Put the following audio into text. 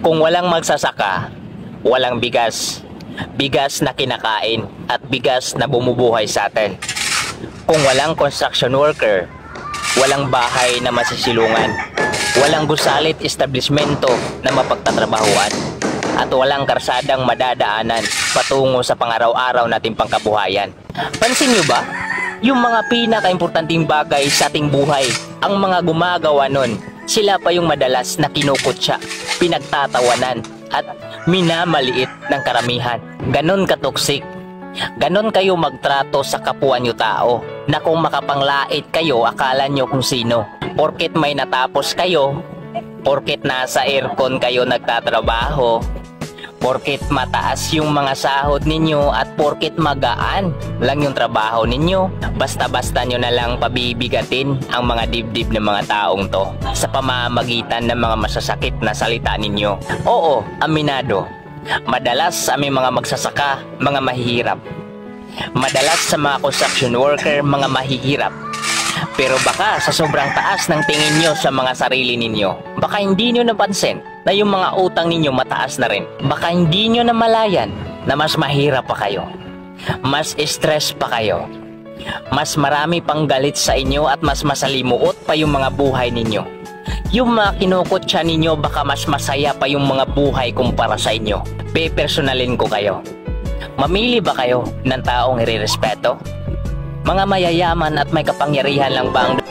Kung walang magsasaka, walang bigas. Bigas na kinakain at bigas na bumubuhay sa atin. Kung walang construction worker, walang bahay na masisilungan. Walang gusalit establishmento na mapagtatrabahuan. At walang karsadang madadaanan patungo sa pangaraw-araw nating pangkabuhayan. Pansin nyo ba? Yung mga pinaka-importanting bagay sa ating buhay, ang mga gumagawa nun, sila pa yung madalas na kinukutya, pinagtatawanan, at minamaliit ng karamihan. Ganon katoksik. Ganon kayo magtrato sa kapwa nyo tao, na kung makapanglait kayo, akala nyo kung sino. Porket may natapos kayo, porket nasa aircon kayo nagtatrabaho, porket mataas yung mga sahod ninyo, at porket magaan lang yung trabaho ninyo, basta-basta nyo na lang pabibigatin ang mga dibdib ng mga taong to sa pamamagitan ng mga masasakit na salita ninyo. Oo, aminado, madalas sa aming mga magsasaka, mga mahihirap. Madalas sa mga construction worker, mga mahihirap. Pero baka sa sobrang taas ng tingin nyo sa mga sarili ninyo, baka hindi nyo napansin na yung mga utang ninyo mataas na rin. Baka hindi nyo namalayan na mas mahirap pa kayo, mas stress pa kayo, mas marami pang galit sa inyo, at mas masalimuot pa yung mga buhay ninyo. Yung mga kinukutya ninyo, baka mas masaya pa yung mga buhay kumpara sa inyo. Pepersonalin ko kayo. Mamili ba kayo ng taong irerespeto? Mga mayayaman at may kapangyarihan lang ba ang